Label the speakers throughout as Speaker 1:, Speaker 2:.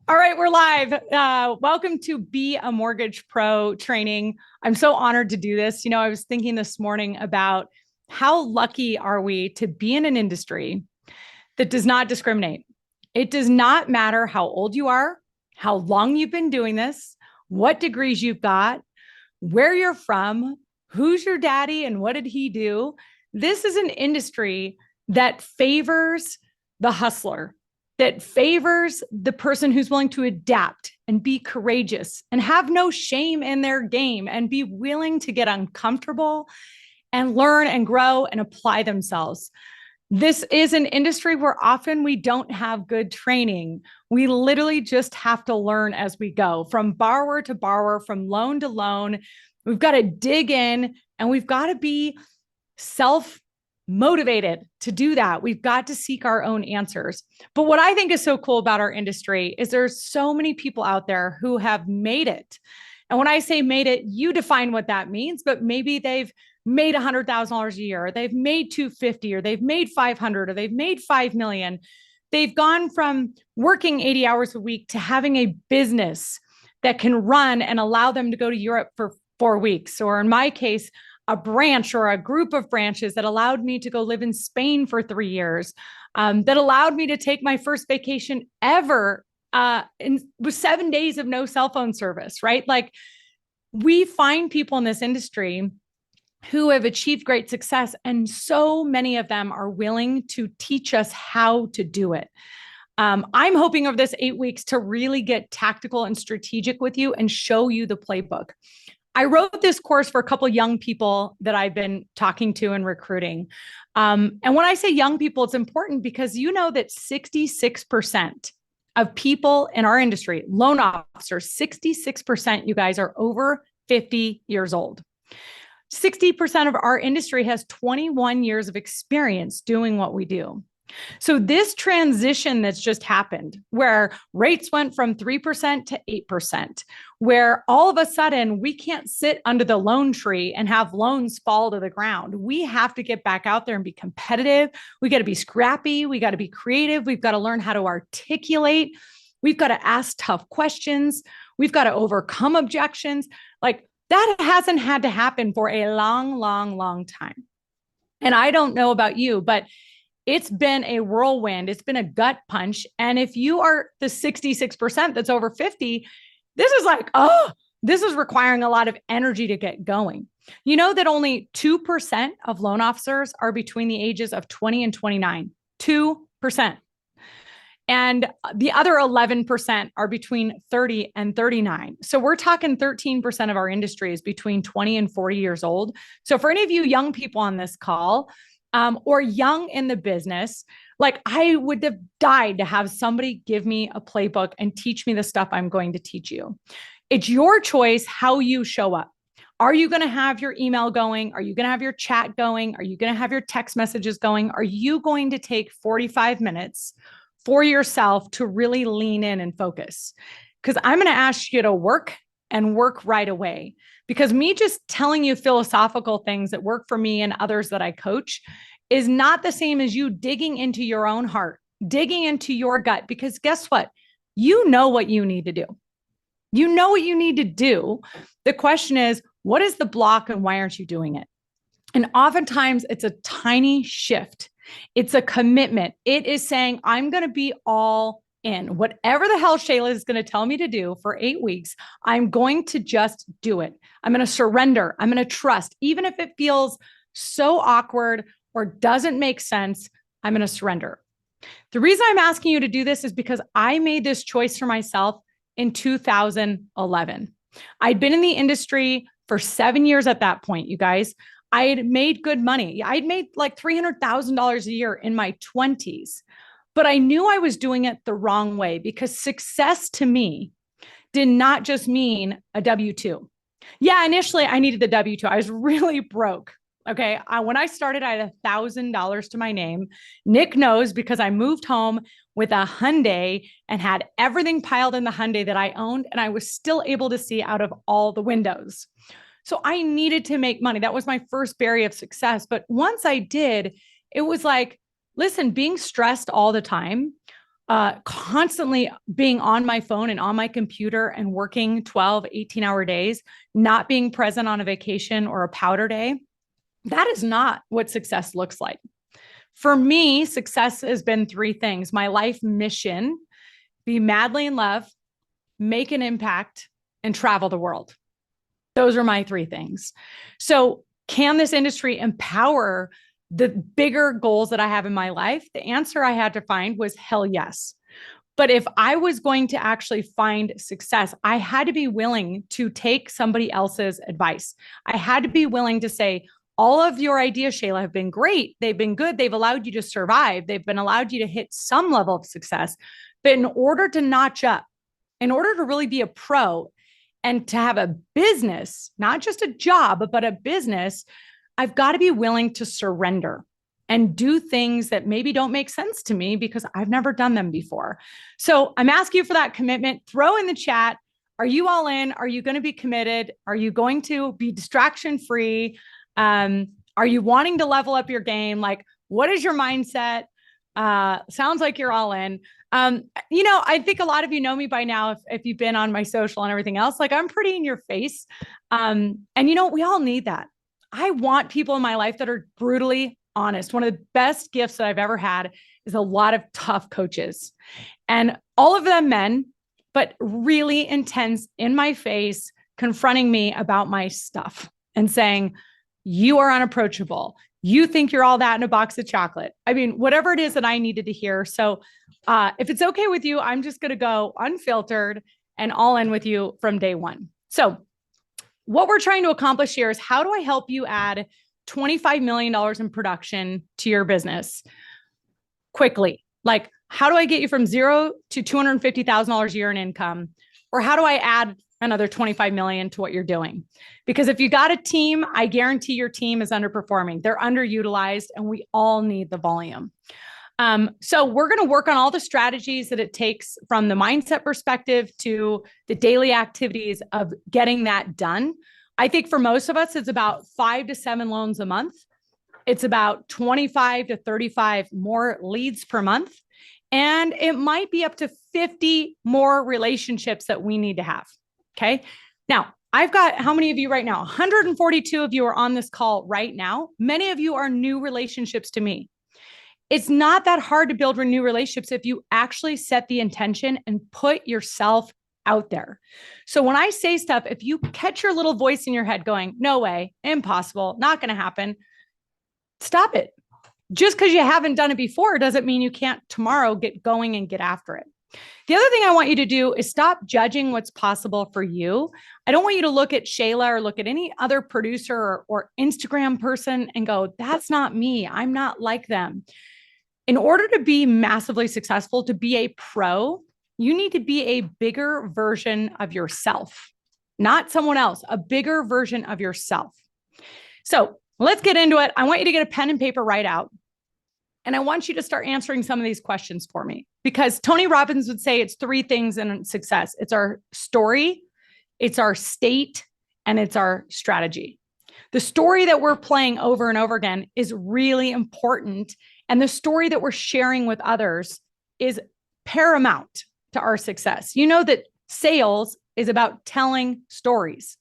Speaker 1: All right, we're live. Welcome to Be a Mortgage Pro training. I'm so honored to do this. I was thinking this morning about how lucky are we to be in an industry that does not discriminate. It does not matter how old you are, how long you've been doing this, what degrees you've got, where you're from, who's your daddy, and what did he do. This is an industry that favors the hustler, that favors the person who's willing to adapt and be courageous and have no shame in their game and be willing to get uncomfortable and learn and grow and apply themselves. This is an industry where often we don't have good training. We literally just have to learn as we go, from borrower to borrower, from loan to loan. We've got to dig in and we've got to be self-motivated to do that. We've got to seek our own answers. But what I think is so cool about our industry is there's so many people out there who have made it. And when I say made it, you define what that means, but maybe they've made $100,000 a year, or they've made 250, or they've made 500, or they've made 5 million. They've gone from working 80 hours a week to having a business that can run and allow them to go to Europe for 4 weeks. Or in my case, a branch or a group of branches that allowed me to go live in Spain for 3 years, that allowed me to take my first vacation ever with 7 days of no cell phone service, right? Like, we find people in this industry who have achieved great success, and so many of them are willing to teach us how to do it. I'm hoping over this 8 weeks to really get tactical and strategic with you and show you the playbook. I wrote this course for a couple of young people that I've been talking to and recruiting. And when I say young people, it's important because you know that 66% of people in our industry, loan officers, 66%, you guys, are over 50 years old. 60% of our industry has 21 years of experience doing what we do. So this transition that's just happened, where rates went from 3% to 8%, where all of a sudden we can't sit under the loan tree and have loans fall to the ground. We have to get back out there and be competitive. We got to be scrappy. We got to be creative. We've got to learn how to articulate. We've got to ask tough questions. We've got to overcome objections. Like, that hasn't had to happen for a long, long, long time. And I don't know about you, but it's been a whirlwind. It's been a gut punch. And if you are the 66% that's over 50, this is like, this is requiring a lot of energy to get going. You know that only 2% of loan officers are between the ages of 20 and 29. 2%. And the other 11% are between 30 and 39. So we're talking 13% of our industry is between 20 and 40 years old. So for any of you young people on this call, or young in the business, like, I would have died to have somebody give me a playbook and teach me the stuff I'm going to teach you. It's your choice how you show up. Are you going to have your email going? Are you going to have your chat going? Are you going to have your text messages going? Are you going to take 45 minutes for yourself to really lean in and focus? Because I'm going to ask you to work and work right away. Because me just telling you philosophical things that work for me and others that I coach is not the same as you digging into your own heart, digging into your gut. Because guess what? You know what you need to do. You know what you need to do. The question is, what is the block and why aren't you doing it? And oftentimes it's a tiny shift. It's a commitment. It is saying, I'm going to be all in. Whatever the hell Shayla is going to tell me to do for 8 weeks, I'm going to just do it. I'm going to surrender. I'm going to trust. Even if it feels so awkward or doesn't make sense, I'm going to surrender. The reason I'm asking you to do this is because I made this choice for myself in 2011. I'd been in the industry for 7 years at that point, you guys. I had made good money. I'd made like $300,000 a year in my 20s. But I knew I was doing it the wrong way, because success to me did not just mean a W-2. Yeah, initially I needed the W-2. I was really broke. Okay. When I started, I had $1,000 to my name. Nick knows, because I moved home with a Hyundai and had everything piled in the Hyundai that I owned. And I was still able to see out of all the windows. So I needed to make money. That was my first barrier of success. But once I did, it was like, listen, being stressed all the time, constantly being on my phone and on my computer and working 12, 18-hour days, not being present on a vacation or a powder day, that is not what success looks like. For me, success has been three things: my life mission, be madly in love, make an impact, and travel the world. Those are my three things. So, can this industry empower the bigger goals that I have in my life? The answer I had to find was hell yes. But if I was going to actually find success, I had to be willing to take somebody else's advice. I had to be willing to say, all of your ideas, Shayla, have been great. They've been good. They've allowed you to survive. They've been allowed you to hit some level of success. But in order to notch up, in order to really be a pro and to have a business, not just a job, but a business, I've got to be willing to surrender and do things that maybe don't make sense to me because I've never done them before. So I'm asking you for that commitment. Throw in the chat. Are you all in? Are you going to be committed? Are you going to be distraction free? Are you wanting to level up your game? Like, what is your mindset? Sounds like you're all in. I think a lot of you know me by now if you've been on my social and everything else. Like, I'm pretty in your face. We all need that. I want people in my life that are brutally honest. One of the best gifts that I've ever had is a lot of tough coaches, and all of them men, but really intense, in my face, confronting me about my stuff and saying, you are unapproachable. You think you're all that in a box of chocolate. I mean, whatever it is that I needed to hear. So if it's okay with you, I'm just going to go unfiltered and all in with you from day one. So what we're trying to accomplish here is, how do I help you add $25 million in production to your business quickly? Like, how do I get you from zero to $250,000 a year in income? Or how do I add another 25 million to what you're doing? Because if you got a team, I guarantee your team is underperforming. They're underutilized, and we all need the volume. So we're going to work on all the strategies that it takes, from the mindset perspective to the daily activities of getting that done. I think for most of us, it's about 5 to 7 loans a month. It's about 25 to 35 more leads per month. And it might be up to 50 more relationships that we need to have. Okay. Now, I've got, how many of you right now? 142 of you are on this call right now. Many of you are new relationships to me. It's not that hard to build new relationships if you actually set the intention and put yourself out there. So when I say stuff, if you catch your little voice in your head going, no way, impossible, not going to happen, stop it. Just because you haven't done it before doesn't mean you can't tomorrow get going and get after it. The other thing I want you to do is stop judging what's possible for you. I don't want you to look at Shayla or look at any other producer or Instagram person and go, that's not me. I'm not like them. In order to be massively successful, to be a pro, you need to be a bigger version of yourself, not someone else, a bigger version of yourself. So let's get into it. I want you to get a pen and paper right out. And I want you to start answering some of these questions for me, because Tony Robbins would say it's 3 things in success. It's our story, it's our state, and it's our strategy. The story that we're playing over and over again is really important. And the story that we're sharing with others is paramount to our success. You know that sales is about telling stories.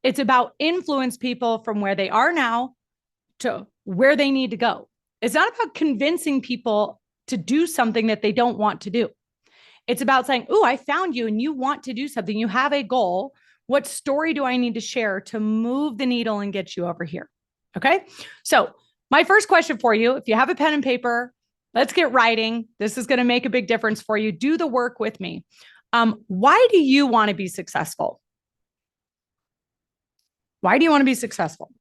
Speaker 1: It's about influence people from where they are now to where they need to go. It's not about convincing people to do something that they don't want to do. It's about saying, oh, I found you and you want to do something. You have a goal. What story do I need to share to move the needle and get you over here? Okay. So my first question for you, if you have a pen and paper, let's get writing. This is going to make a big difference for you. Do the work with me. Why do you want to be successful? Why do you want to be successful?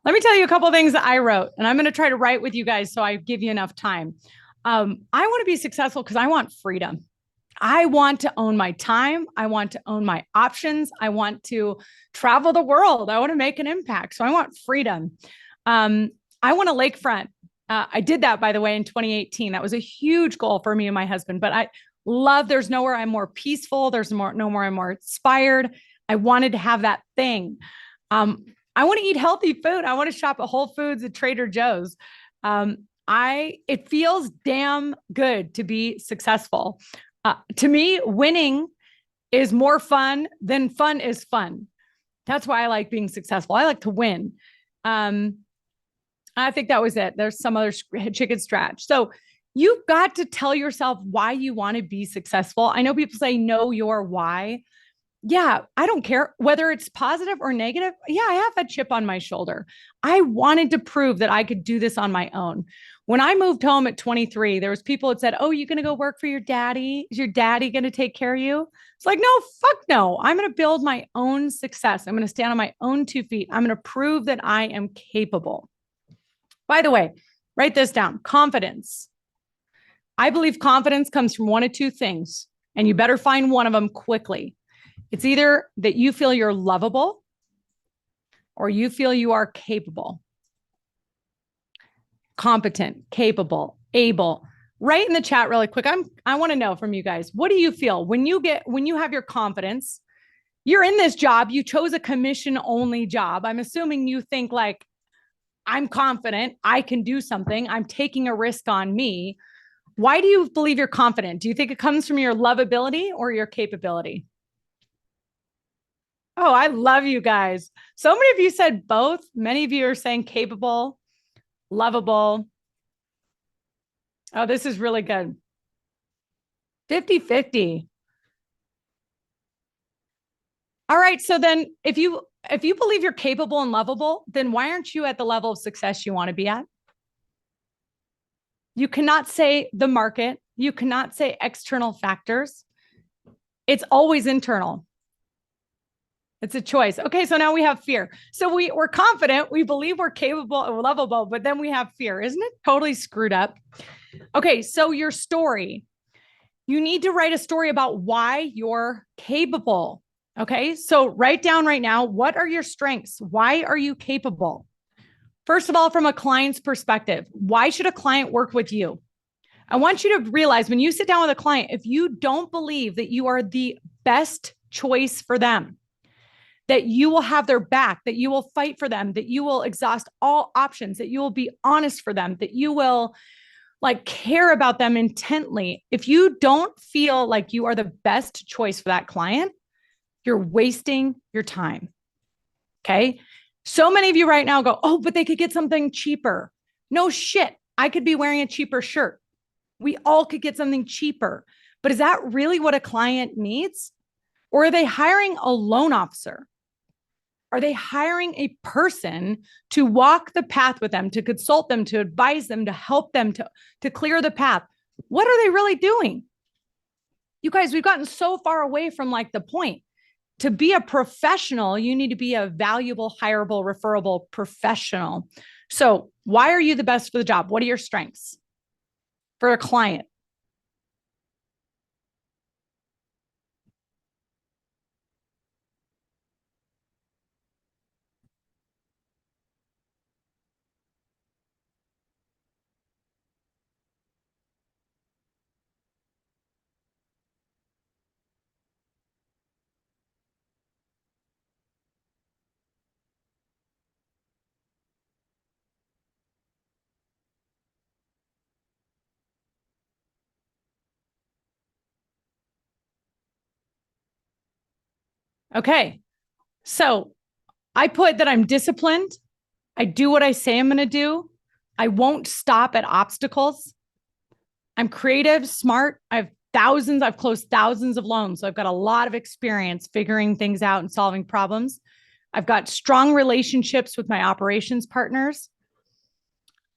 Speaker 1: Let me tell you a couple of things that I wrote, and I'm going to try to write with you guys so I give you enough time. I want to be successful because I want freedom. I want to own my time. I want to own my options. I want to travel the world. I want to make an impact. So I want freedom. Um, I want a lakefront. I did that, by the way, in 2018. That was a huge goal for me and my husband. But I love, there's nowhere I'm more peaceful. There's no more I'm more inspired. I wanted to have that thing. I want to eat healthy food. I want to shop at Whole Foods and Trader Joe's. It feels damn good to be successful. To me, winning is more fun than fun is fun. That's why I like being successful. I like to win. I think that was it. There's some other chicken scratch. So you've got to tell yourself why you want to be successful. I know people say, know your why. Yeah, I don't care whether it's positive or negative. Yeah, I have that chip on my shoulder. I wanted to prove that I could do this on my own. When I moved home at 23, there was people that said, "Oh, you going to go work for your daddy? Is your daddy going to take care of you?" It's like, no, fuck no. I'm going to build my own success. I'm going to stand on my own 2 feet. I'm going to prove that I am capable. By the way, write this down. Confidence. I believe confidence comes from one of two things, and you better find one of them quickly. It's either that you feel you're lovable or you feel you are capable, competent, capable, able. Write in the chat really quick. I want to know from you guys, what do you feel when you have your confidence? You're in this job, you chose a commission only job. I'm assuming you think like, I'm confident, I can do something, I'm taking a risk on me. Why do you believe you're confident? Do you think it comes from your lovability or your capability? Oh, I love you guys. So many of you said both. Many of you are saying capable, lovable. Oh, this is really good. 50-50. All right. So then if you believe you're capable and lovable, then why aren't you at the level of success you want to be at? You cannot say the market. You cannot say external factors. It's always internal. It's a choice. Okay, so now we have fear. So we're confident, we believe we're capable and lovable, but then we have fear. Isn't it totally screwed up? Okay, so your story. You need to write a story about why you're capable. Okay, so write down right now, what are your strengths? Why are you capable? First of all, from a client's perspective, why should a client work with you? I want you to realize when you sit down with a client, if you don't believe that you are the best choice for them, that you will have their back, that you will fight for them, that you will exhaust all options, that you will be honest for them, that you will like care about them intently. If you don't feel like you are the best choice for that client, you're wasting your time. Okay. So many of you right now go, oh, but they could get something cheaper. No shit. I could be wearing a cheaper shirt. We all could get something cheaper. But is that really what a client needs? Or are they hiring a loan officer? Are they hiring a person to walk the path with them, to consult them, to advise them, to help them to clear the path? What are they really doing? You guys, we've gotten so far away from like the point. To be a professional, you need to be a valuable, hireable, referable professional. So why are you the best for the job? What are your strengths for a client? Okay. So I put that I'm disciplined. I do what I say I'm going to do. I won't stop at obstacles. I'm creative, smart. I've closed thousands of loans. So I've got a lot of experience figuring things out and solving problems. I've got strong relationships with my operations partners.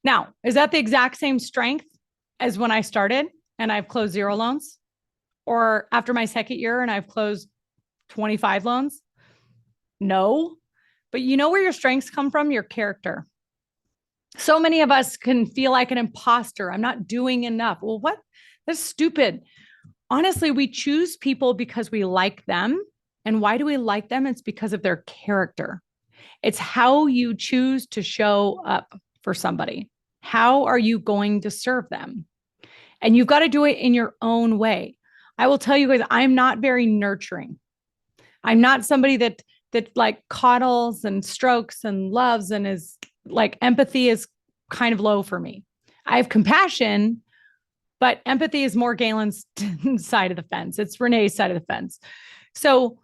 Speaker 1: Now, is that the exact same strength as when I started and I've closed 0 loans? Or after my second year and I've closed 25 loans? No. But you know where your strengths come from? Your character. So many of us can feel like an imposter. I'm not doing enough. Well, what? That's stupid. Honestly, we choose people because we like them. And why do we like them? It's because of their character. It's how you choose to show up for somebody. How are you going to serve them? And you've got to do it in your own way. I will tell you guys, I'm not very nurturing. I'm not somebody that like coddles and strokes and loves and is like empathy is kind of low for me. I have compassion, but empathy is more Galen's side of the fence. It's Renee's side of the fence. So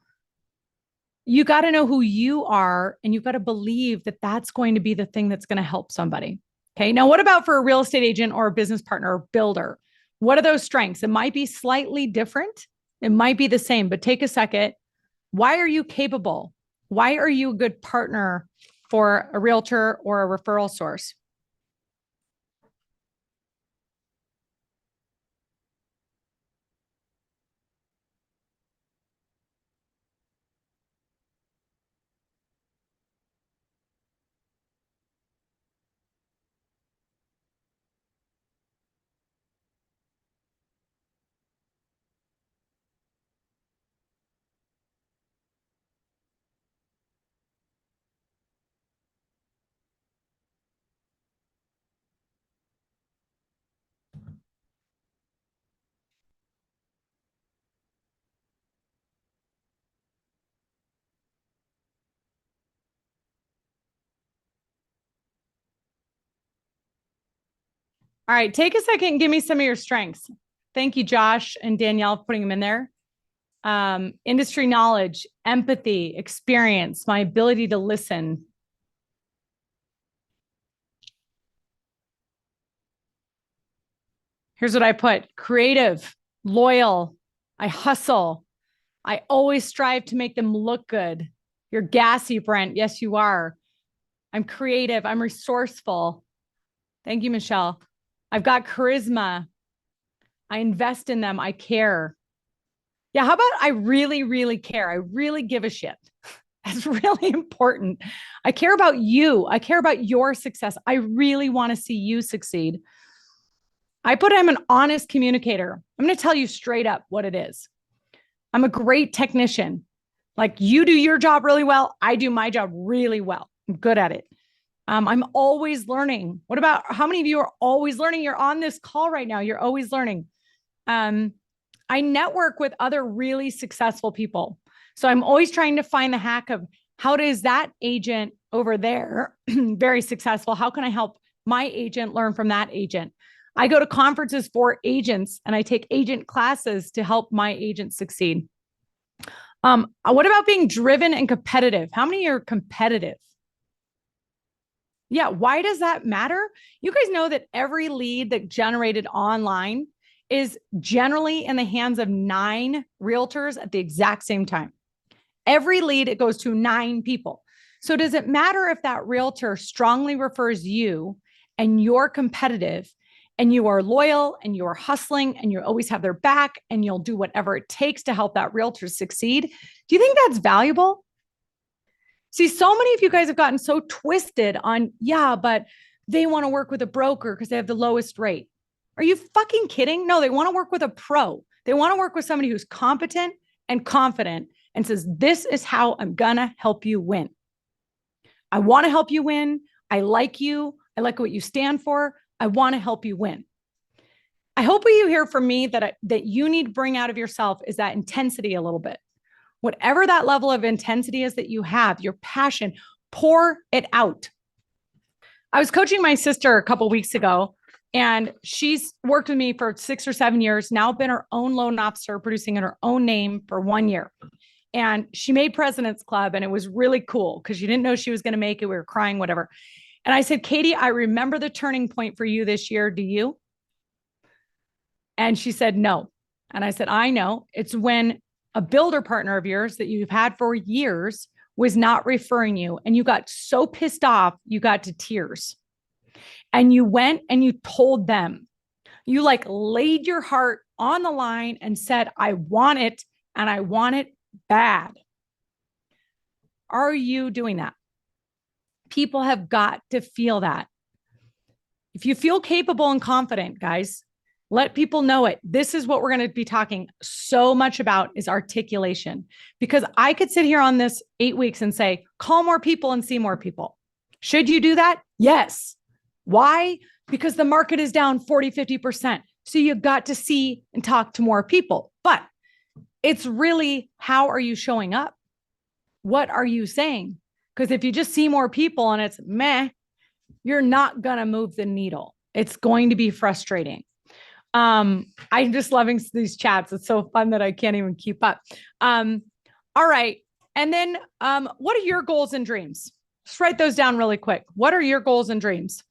Speaker 1: you got to know who you are and you've got to believe that that's going to be the thing that's going to help somebody. Okay. Now, what about for a real estate agent or a business partner or builder? What are those strengths? It might be slightly different. It might be the same, but take a second. Why are you capable? Why are you a good partner for a realtor or a referral source? All right, take a second and give me some of your strengths. Thank you, Josh and Danielle, for putting them in there. Industry knowledge, empathy, experience, my ability to listen. Here's what I put: creative, loyal, I hustle. I always strive to make them look good. You're gassy, Brent. Yes, you are. I'm creative. I'm resourceful. Thank you, Michelle. I've got charisma. I invest in them. I care. Yeah, how about I really, really care? I really give a shit. That's really important. I care about you. I care about your success. I really want to see you succeed. I put I'm an honest communicator. I'm going to tell you straight up what it is. I'm a great technician. Like you do your job really well. I do my job really well. I'm good at it. I'm always learning. What about how many of you are always learning? You're on this call right now. You're always learning. Um, I network with other really successful people. So I'm always trying to find the hack of how does that agent over there very successful? How can I help my agent learn from that agent? I go to conferences for agents and I take agent classes to help my agents succeed. What about being driven and competitive? How many are competitive? Yeah. Why does that matter? You guys know that every lead that generated online is generally in the hands of 9 realtors at the exact same time. Every lead, it goes to 9 people. So does it matter if that realtor strongly refers you and you're competitive and you are loyal and you are hustling and you always have their back and you'll do whatever it takes to help that realtor succeed? Do you think that's valuable? See, so many of you guys have gotten so twisted on, yeah, but they want to work with a broker because they have the lowest rate. Are you fucking kidding? No, they want to work with a pro. They want to work with somebody who's competent and confident and says, this is how I'm going to help you win. I want to help you win. I like you. I like what you stand for. I want to help you win. I hope what you hear from me that you need to bring out of yourself is that intensity a little bit. Whatever that level of intensity is that you have, your passion, pour it out. I was coaching my sister a couple of weeks ago, and she's worked with me for 6 or 7 years, now been her own loan officer, producing in her own name for 1 year. And she made President's Club, and it was really cool because you didn't know she was going to make it. We were crying, whatever. And I said, Katie, I remember the turning point for you this year. Do you? And she said, no. And I said, I know. It's when a builder partner of yours that you've had for years was not referring you. And you got so pissed off, you got to tears. And you went and you told them, you like laid your heart on the line and said, I want it and I want it bad. Are you doing that? People have got to feel that. If you feel capable and confident, guys, Let people know it. This is what we're going to be talking so much about is articulation. Because I could sit here on this 8 weeks and say, call more people and see more people. Should you do that? Yes. Why? Because the market is down 40, 50%. So you got to see and talk to more people. But it's really, how are you showing up? What are you saying? Because if you just see more people and it's meh, you're not going to move the needle. It's going to be frustrating. I'm just loving these chats. It's so fun that I can't even keep up. All right. And then what are your goals and dreams? Just write those down really quick. What are your goals and dreams?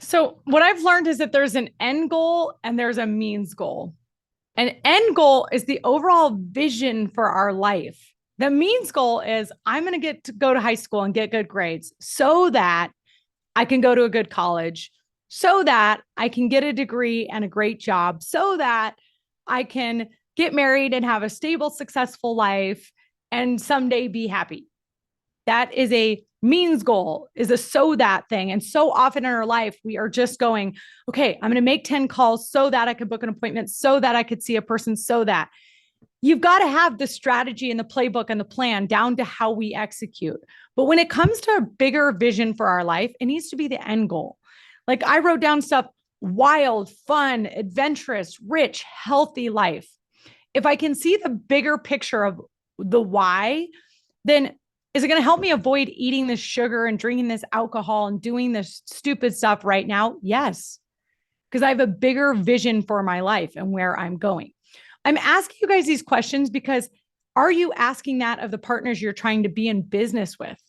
Speaker 1: So, what I've learned is that there's an end goal and there's a means goal. An end goal is the overall vision for our life. The means goal is I'm going to get to go to high school and get good grades so that I can go to a good college, so that I can get a degree and a great job, so that I can get married and have a stable, successful life and someday be happy. That is a means goal, is a so that thing. And so often in our life, we are just going, okay, I'm going to make 10 calls so that I can book an appointment, so that I could see a person, so that. You've got to have the strategy and the playbook and the plan down to how we execute. But when it comes to a bigger vision for our life, it needs to be the end goal. Like I wrote down stuff: wild, fun, adventurous, rich, healthy life. If I can see the bigger picture of the why, then is it going to help me avoid eating this sugar and drinking this alcohol and doing this stupid stuff right now? Yes, because I have a bigger vision for my life and where I'm going. I'm asking you guys these questions because are you asking that of the partners you're trying to be in business with?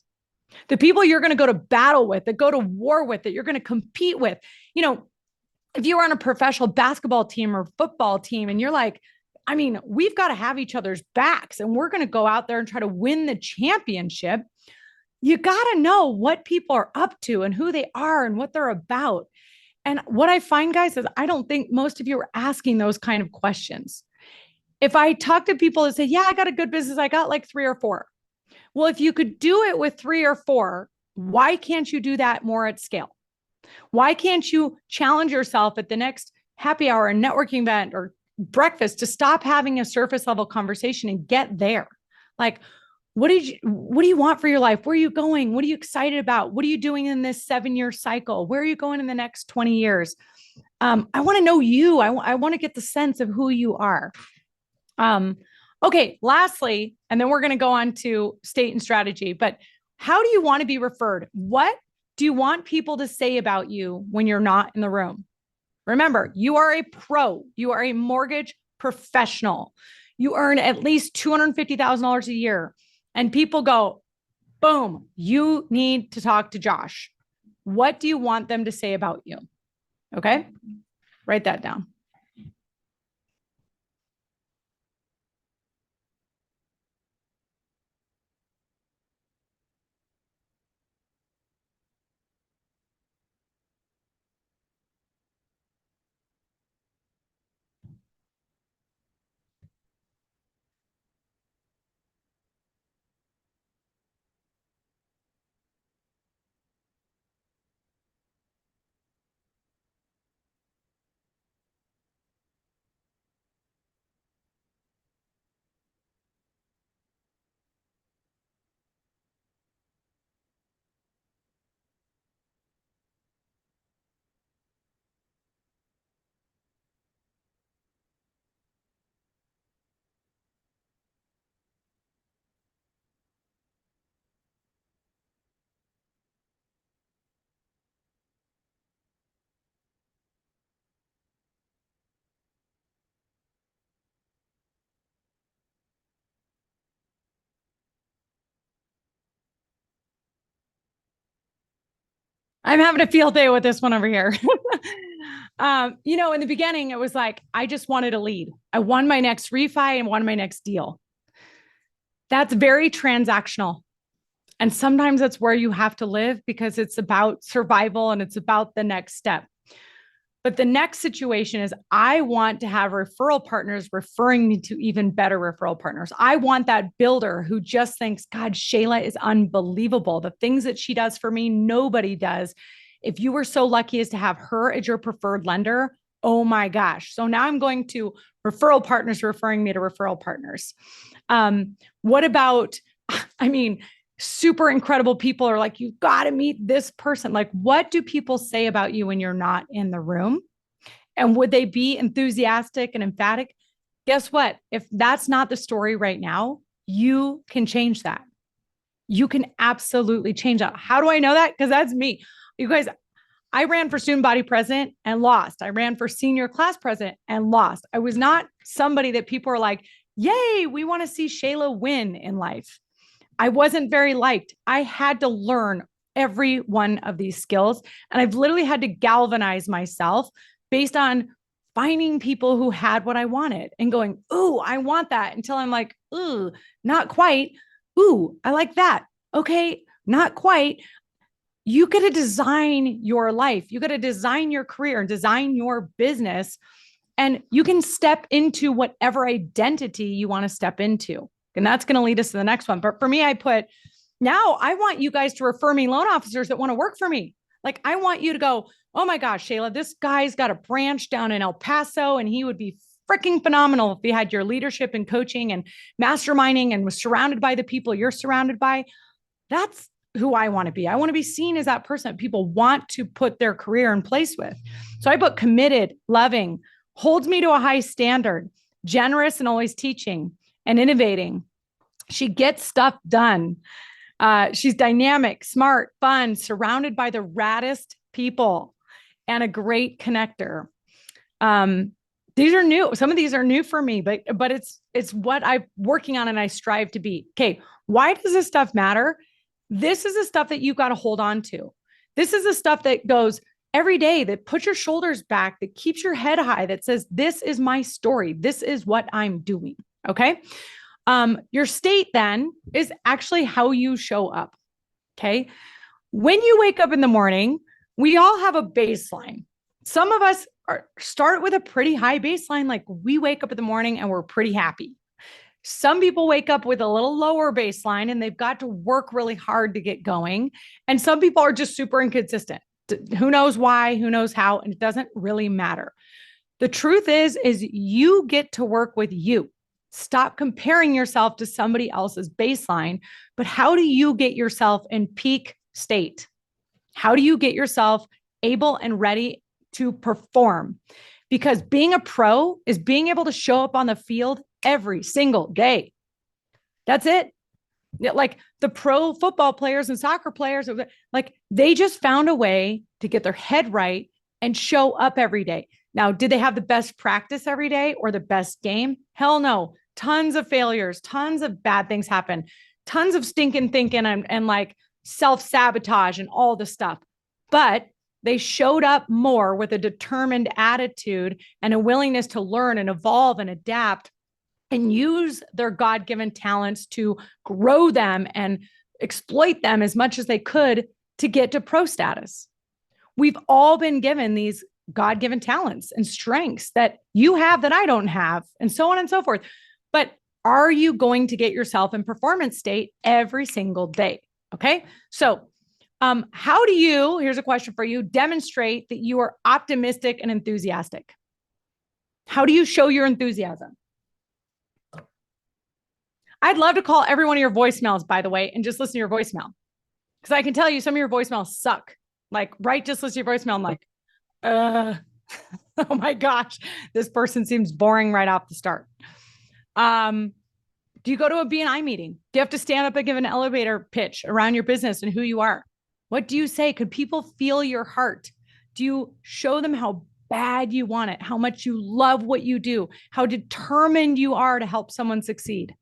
Speaker 1: The people you're going to go to battle with, that go to war with, that you're going to compete with. You know, if you are on a professional basketball team or football team and you're like, I mean, we've got to have each other's backs and we're going to go out there and try to win the championship. You got to know what people are up to and who they are and what they're about. And what I find, guys, is I don't think most of you are asking those kind of questions. If I talk to people that say, yeah, I got a good business, I got like 3 or 4. Well, if you could do it with 3 or 4, why can't you do that more at scale? Why can't you challenge yourself at the next happy hour, or networking event, or breakfast to stop having a surface level conversation and get there? Like, what do you want for your life? Where are you going? What are you excited about? What are you doing in this 7-year cycle? Where are you going in the next 20 years? I want to know you. I want to get the sense of who you are. Okay, lastly, and then we're going to go on to state and strategy, but how do you want to be referred? What do you want people to say about you when you're not in the room? Remember, you are a pro, you are a mortgage professional. You earn at least $250,000 a year. And people go, boom, you need to talk to Josh. What do you want them to say about you? Okay, write that down. I'm having a field day with this one over here. In the beginning, it was like, I just wanted to lead. I won my next refi and won my next deal. That's very transactional. And sometimes that's where you have to live because it's about survival and it's about the next step. But the next situation is I want to have referral partners referring me to even better referral partners. I want that builder who just thinks, God, Shayla is unbelievable. The things that she does for me, nobody does. If you were so lucky as to have her as your preferred lender, oh my gosh. So now I'm going to referral partners referring me to referral partners. What about, I mean, super incredible people are like, you've got to meet this person. Like, what do people say about you when you're not in the room? And would they be enthusiastic and emphatic? Guess what? If that's not the story right now, you can change that. You can absolutely change that. How do I know that? Because that's me. You guys, I ran for student body president and lost. I ran for senior class president and lost. I was not somebody that people are like, yay, we want to see Shayla win in life. I wasn't very liked. I had to learn every one of these skills. And I've literally had to galvanize myself based on finding people who had what I wanted and going, ooh, I want that, until I'm like, ooh, not quite. Ooh, I like that. Okay, not quite. You got to design your life. You got to design your career and design your business. And you can step into whatever identity you want to step into. And that's going to lead us to the next one. But for me, I put, now I want you guys to refer me loan officers that want to work for me. Like, I want you to go, oh my gosh, Shayla, this guy's got a branch down in El Paso and he would be freaking phenomenal if he had your leadership and coaching and masterminding and was surrounded by the people you're surrounded by. That's who I want to be. I want to be seen as that person that people want to put their career in place with. So I put committed, loving, holds me to a high standard, generous and always teaching and innovating. She gets stuff done. She's dynamic, smart, fun, surrounded by the raddest people, and a great connector. These are new. Some of these are new for me, but it's what I'm working on and I strive to be. Okay, why does this stuff matter? This is the stuff that you've got to hold on to. This is the stuff that goes every day, that puts your shoulders back, that keeps your head high, that says, this is my story. This is what I'm doing. Okay. Your state then is actually how you show up. Okay. When you wake up in the morning, we all have a baseline. Some of us start with a pretty high baseline. Like, we wake up in the morning and we're pretty happy. Some people wake up with a little lower baseline and they've got to work really hard to get going. And some people are just super inconsistent. Who knows why, who knows how, and it doesn't really matter. The truth is you get to work with you. Stop comparing yourself to somebody else's baseline. But how do you get yourself in peak state? How do you get yourself able and ready to perform? Because being a pro is being able to show up on the field every single day. That's it. Like the pro football players and soccer players, like they just found a way to get their head right and show up every day. Now, did they have the best practice every day or the best game? Hell no. Tons of failures, tons of bad things happen, tons of stinking thinking and like self-sabotage and all the stuff. But they showed up more with a determined attitude and a willingness to learn and evolve and adapt and use their God-given talents to grow them and exploit them as much as they could to get to pro status. We've all been given these God-given talents and strengths that you have that I don't have, and so on and so forth. But are you going to get yourself in performance state every single day? Okay. So how do you, here's a question for you, demonstrate that you are optimistic and enthusiastic? How do you show your enthusiasm? I'd love to call every one of your voicemails, by the way, and just listen to your voicemail. Because I can tell you some of your voicemails suck. Like, right, just listen to your voicemail. I'm like, oh my gosh, this person seems boring right off the start. Do you go to a BNI meeting? Do you have to stand up and give an elevator pitch around your business and who you are? What do you say? Could people feel your heart? Do you show them how bad you want it, how much you love what you do, how determined you are to help someone succeed?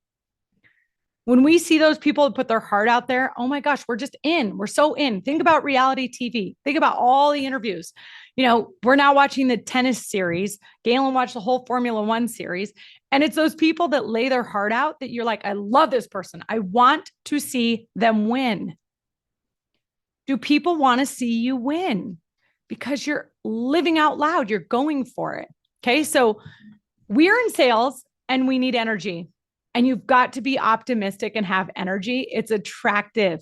Speaker 1: When we see those people that put their heart out there, oh my gosh, we're just in. We're so in. Think about reality TV. Think about all the interviews. We're now watching the tennis series. Galen watched the whole Formula One series. And it's those people that lay their heart out that you're like, I love this person. I want to see them win. Do people want to see you win? Because you're living out loud. You're going for it. Okay. So we're in sales and we need energy. And you've got to be optimistic and have energy. It's attractive.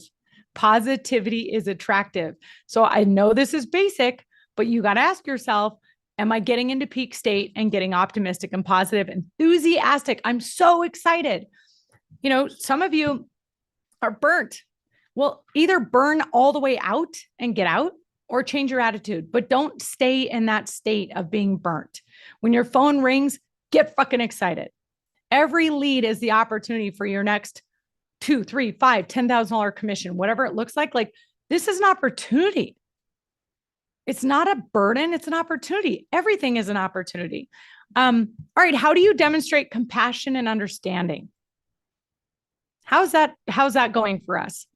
Speaker 1: Positivity is attractive. So I know this is basic, but you got to ask yourself, am I getting into peak state and getting optimistic and positive, enthusiastic? I'm so excited. Some of you are burnt. Well, either burn all the way out and get out or change your attitude, but don't stay in that state of being burnt. When your phone rings, get fucking excited. Every lead is the opportunity for your next $2, $3, $5, $10,000 commission, whatever it looks like. Like, this is an opportunity. It's not a burden. It's an opportunity. Everything is an opportunity. All right. How do you demonstrate compassion and understanding? How's that going for us?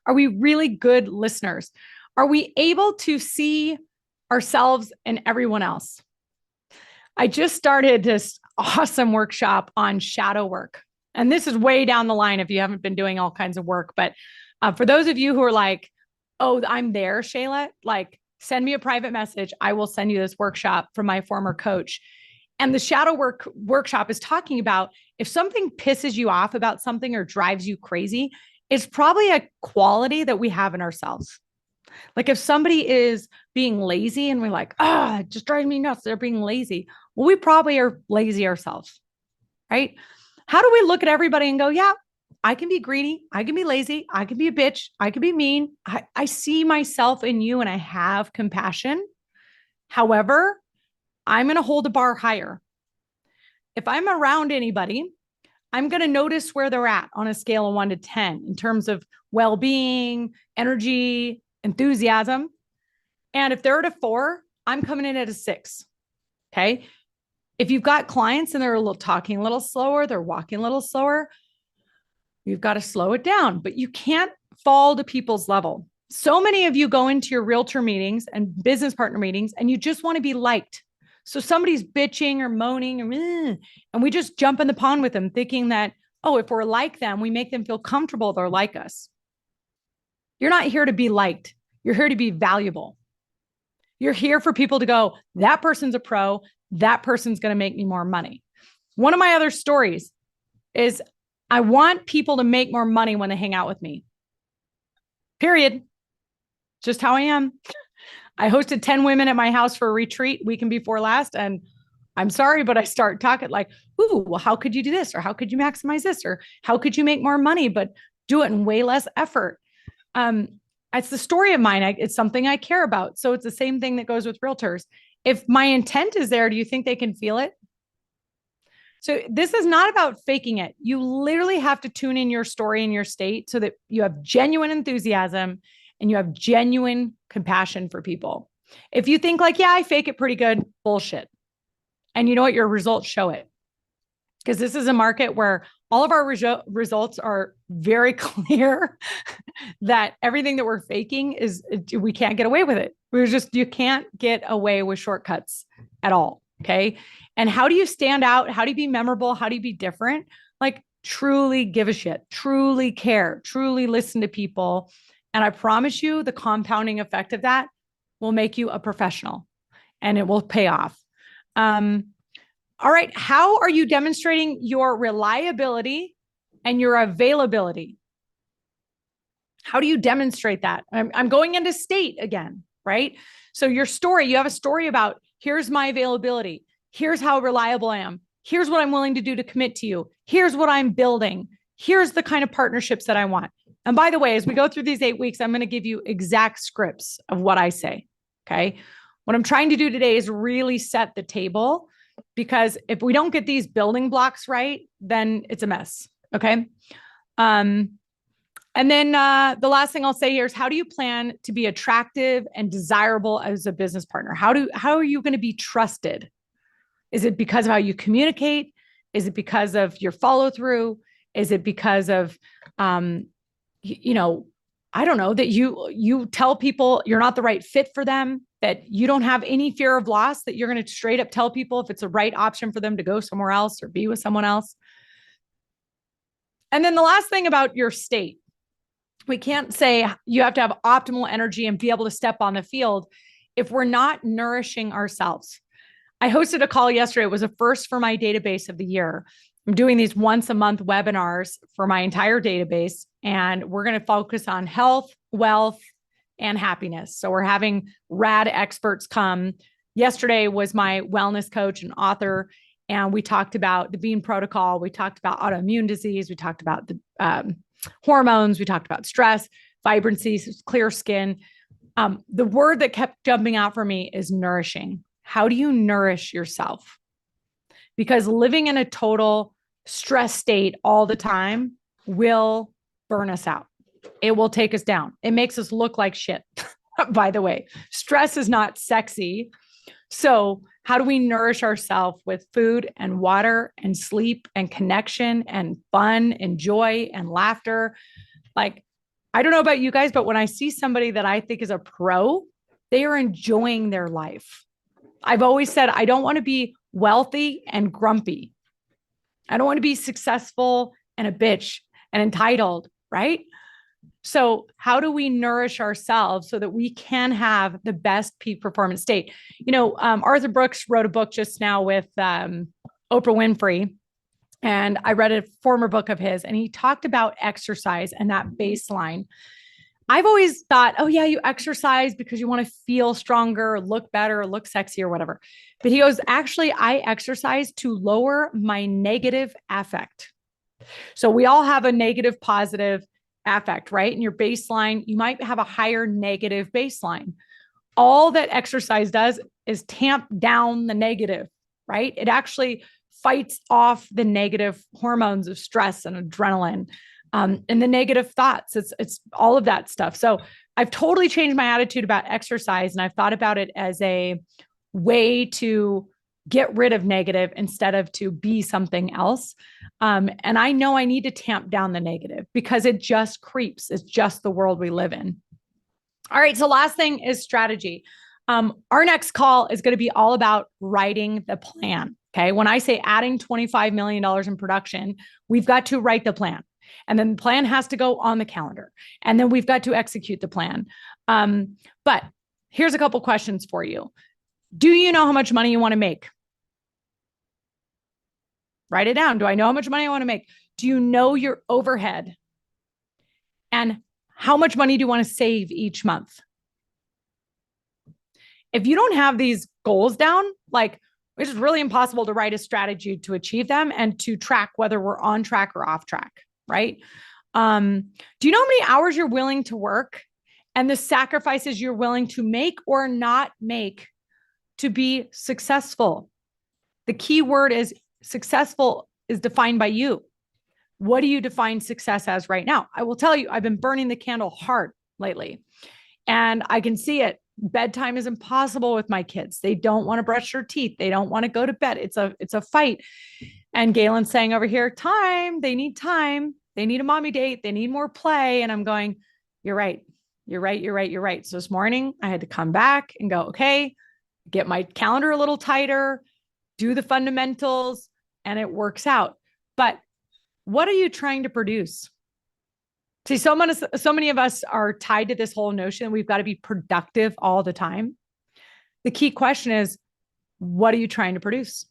Speaker 1: Are we really good listeners? Are we able to see ourselves and everyone else? I just started this awesome workshop on shadow work. And this is way down the line if you haven't been doing all kinds of work. But for those of you who are like, oh, I'm there, Shayla, like, send me a private message. I will send you this workshop from my former coach. And the shadow work workshop is talking about if something pisses you off about something or drives you crazy, it's probably a quality that we have in ourselves. Like if somebody is being lazy and we're like, it just drives me nuts, they're being lazy. Well, we probably are lazy ourselves, right? How do we look at everybody and go, yeah, I can be greedy. I can be lazy. I can be a bitch. I can be mean. I see myself in you and I have compassion. However, I'm going to hold the bar higher. If I'm around anybody, I'm going to notice where they're at on a scale of 1 to 10 in terms of well-being, energy, enthusiasm. And if they're at a 4, I'm coming in at a 6. Okay. If you've got clients and they're talking a little slower, they're walking a little slower, you've got to slow it down, but you can't fall to people's level. So many of you go into your realtor meetings and business partner meetings and you just want to be liked. So somebody's bitching or moaning and we just jump in the pond with them thinking that, oh, if we're like them, we make them feel comfortable, they're like us. You're not here to be liked. You're here to be valuable. You're here for people to go, that person's a pro. That person's going to make me more money. One of my other stories is I want people to make more money when they hang out with me. Period. Just how I am. I hosted 10 women at my house for a retreat weekend before last. And I'm sorry, but I start talking like, ooh, well, how could you do this? Or how could you maximize this? Or how could you make more money, but do it in way less effort? It's the story of mine. It's something I care about. So it's the same thing that goes with realtors. If my intent is there, do you think they can feel it? So this is not about faking it. You literally have to tune in your story and your state so that you have genuine enthusiasm and you have genuine compassion for people. If you think like, yeah, I fake it pretty good, bullshit. And you know what? Your results show it. Because this is a market where all of our results are very clear that everything that we're faking we can't get away with it. You can't get away with shortcuts at all. Okay. And how do you stand out? How do you be memorable? How do you be different? Like truly give a shit, truly care, truly listen to people. And I promise you the compounding effect of that will make you a professional and it will pay off. All right. How are you demonstrating your reliability and your availability? How do you demonstrate that? I'm going into state again, right? So your story, you have a story about here's my availability. Here's how reliable I am. Here's what I'm willing to do to commit to you. Here's what I'm building. Here's the kind of partnerships that I want. And by the way, as we go through these 8 weeks, I'm going to give you exact scripts of what I say. Okay. What I'm trying to do today is really set the table, because if we don't get these building blocks right, then it's a mess. Okay. And then the last thing I'll say here is, how do you plan to be attractive and desirable as a business partner? How are you going to be trusted? Is it because of how you communicate? Is it because of your follow through? Is it because of, um, you know, I don't know, that you tell people you're not the right fit for them, that you don't have any fear of loss, that you're going to straight up tell people if it's a right option for them to go somewhere else or be with someone else. And then the last thing about your state, we can't say you have to have optimal energy and be able to step on the field if we're not nourishing ourselves. I hosted a call yesterday. It was a first for my database of the year. I'm doing these once a month webinars for my entire database, and we're going to focus on health, wealth, and happiness. So we're having rad experts come. Yesterday was my wellness coach and author, and we talked about the Bean Protocol. We talked about autoimmune disease. We talked about the hormones. We talked about stress, vibrancy, clear skin. The word that kept jumping out for me is nourishing. How do you nourish yourself? Because living in a total stress state all the time will burn us out. It will take us down. It makes us look like shit. By the way, stress is not sexy. So how do we nourish ourselves with food and water and sleep and connection and fun and joy and laughter? Like, I don't know about you guys, but when I see somebody that I think is a pro, they are enjoying their life. I've always said, I don't want to be wealthy and grumpy. I don't want to be successful and a bitch and entitled, right? So how do we nourish ourselves so that we can have the best peak performance state? Arthur Brooks wrote a book just now with Oprah Winfrey, and I read a former book of his, and he talked about exercise and that baseline. I've always thought, oh yeah, you exercise because you want to feel stronger, look better, look sexy or whatever. But he goes, actually, I exercise to lower my negative affect. So we all have a negative, positive affect, right? In your baseline, you might have a higher negative baseline. All that exercise does is tamp down the negative, right? It actually fights off the negative hormones of stress and adrenaline. And the negative thoughts, it's all of that stuff. So I've totally changed my attitude about exercise, and I've thought about it as a way to get rid of negative instead of to be something else. And I know I need to tamp down the negative because it just creeps. It's just the world we live in. All right. So last thing is strategy. Our next call is going to be all about writing the plan. Okay. When I say adding $25 million in production, we've got to write the plan. And then the plan has to go on the calendar. And then we've got to execute the plan. But here's a couple questions for you. Do you know how much money you want to make? Write it down. Do I know how much money I want to make? Do you know your overhead? And how much money do you want to save each month? If you don't have these goals down, it's really impossible to write a strategy to achieve them and to track whether we're on track or off track, right? Do you know how many hours you're willing to work and the sacrifices you're willing to make or not make to be successful? The key word is successful is defined by you. What do you define success as right now? I will tell you, I've been burning the candle hard lately, and I can see it. Bedtime is impossible with my kids. They don't want to brush their teeth. They don't want to go to bed. It's a fight. And Galen's saying over here, time, they need time. They need a mommy date. They need more play. And I'm going, you're right. You're right. You're right. You're right. So this morning I had to come back and go, okay, get my calendar a little tighter, do the fundamentals, and it works out. But what are you trying to produce? See, so many of us are tied to this whole notion we've got to be productive all the time. The key question is, what are you trying to produce?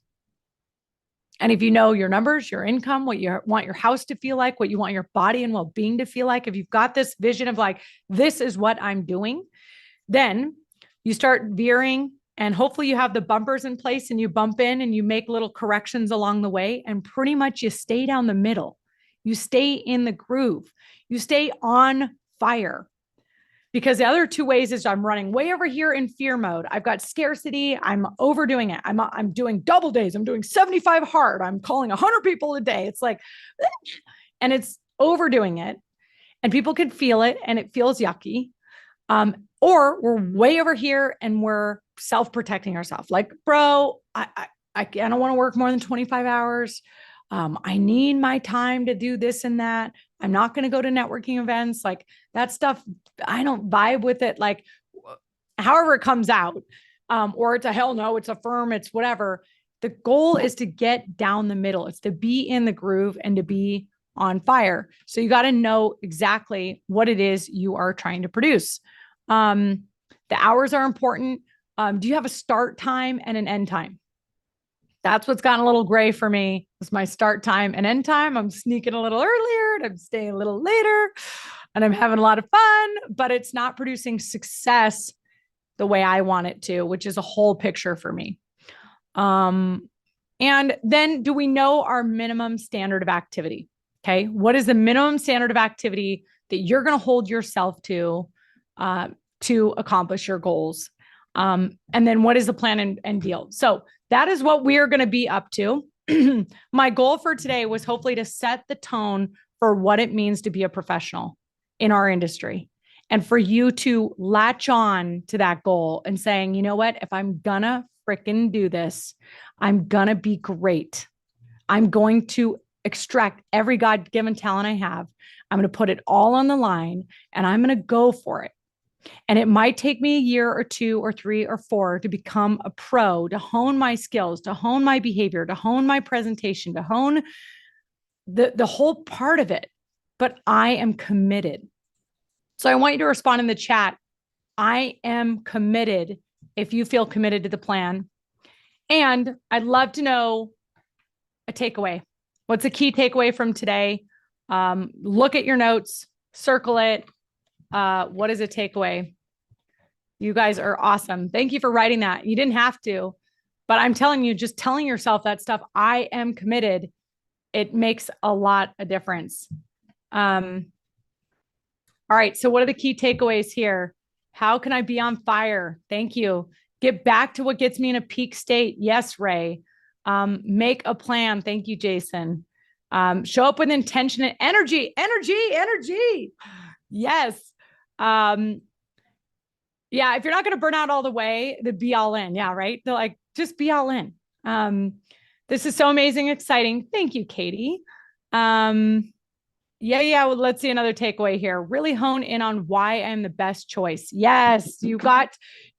Speaker 1: And if you know your numbers, your income, what you want your house to feel like, what you want your body and well-being to feel like, if you've got this vision of this is what I'm doing, then you start veering, and hopefully you have the bumpers in place and you bump in and you make little corrections along the way. And pretty much you stay down the middle. You stay in the groove. You stay on fire. Because the other two ways is I'm running way over here in fear mode. I've got scarcity. I'm overdoing it. I'm doing double days. I'm doing 75 hard. I'm calling 100 people a day. It's and it's overdoing it, and people can feel it, and it feels yucky. Or we're way over here and we're self-protecting ourselves. Bro, I don't want to work more than 25 hours. I need my time to do this and that. I'm not going to go to networking events. Like that stuff, I don't vibe with it. Like, however it comes out, or it's a hell no, it's a firm, it's whatever. The goal is to get down the middle. It's to be in the groove and to be on fire. So you got to know exactly what it is you are trying to produce. The hours are important. Do you have a start time and an end time? That's what's gotten a little gray for me. It's my start time and end time. I'm sneaking a little earlier and I'm staying a little later and I'm having a lot of fun, but it's not producing success the way I want it to, which is a whole picture for me. And then do we know our minimum standard of activity? Okay. What is the minimum standard of activity that you're going to hold yourself to accomplish your goals? And then what is the plan and deal? So that is what we are going to be up to. My goal for today was hopefully to set the tone for what it means to be a professional in our industry and for you to latch on to that goal and saying, you know what, if I'm gonna freaking do this, I'm gonna be great. I'm going to extract every God-given talent I have. I'm going to put it all on the line and I'm going to go for it. And it might take me a year or 2 or 3 or 4 to become a pro, to hone my skills, to hone my behavior, to hone my presentation, to hone the whole part of it. But I am committed. So I want you to respond in the chat. I am committed if you feel committed to the plan. And I'd love to know a takeaway. What's a key takeaway from today? Look at your notes, circle it. What is a takeaway? You guys are awesome. Thank you for writing that. You didn't have to, but I'm telling you, just telling yourself that stuff, I am committed. It makes a lot of difference. All right. So what are the key takeaways here? How can I be on fire? Thank you. Get back to what gets me in a peak state. Yes, Ray. Make a plan. Thank you, Jason. Show up with intention and energy. Yes. Yeah. If you're not going to burn out all the way, then be all in. Yeah. Right. They're like, just be all in. This is so amazing, exciting. Thank you, Katie. Yeah. Well, let's see another takeaway here. Really hone in on why I'm the best choice. Yes,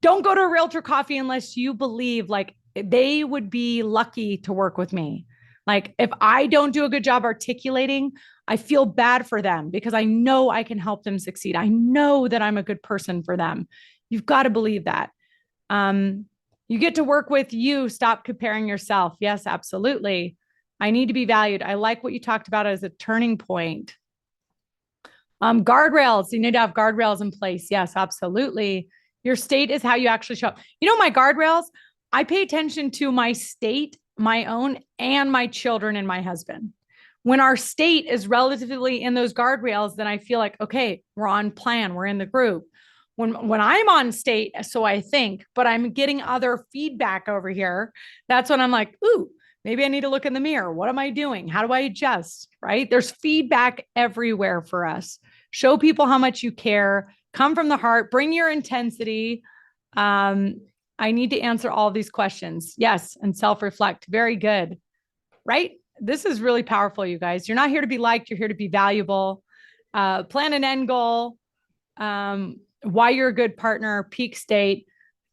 Speaker 1: don't go to a realtor coffee unless you believe like they would be lucky to work with me. Like if I don't do a good job articulating, I feel bad for them because I know I can help them succeed. I know that I'm a good person for them. You've got to believe that. You get to work with you. Stop comparing yourself. Yes, absolutely. I need to be valued. I like what you talked about as a turning point. Guardrails. You need to have guardrails in place. Yes, absolutely. Your state is how you actually show up. You know, my guardrails, I pay attention to my state, my own, and my children and my husband. When our state is relatively in those guardrails, then I feel like, okay, we're on plan. We're in the group. When I'm on state, so I think, but I'm getting other feedback over here, that's when I'm like, ooh, maybe I need to look in the mirror. What am I doing? How do I adjust? Right? There's feedback everywhere for us. Show people how much you care. Come from the heart. Bring your intensity. I need to answer all of these questions. Yes. And self-reflect. Very good. Right? This is really powerful, you guys. You're not here to be liked. You're here to be valuable. Plan an end goal. Why you're a good partner. Peak state.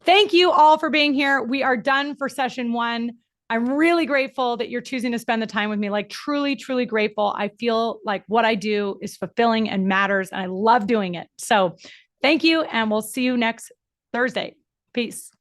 Speaker 1: Thank you all for being here. We are done for session 1. I'm really grateful that you're choosing to spend the time with me. Like truly, truly grateful. I feel like what I do is fulfilling and matters, and I love doing it. So thank you, and we'll see you next Thursday. Peace.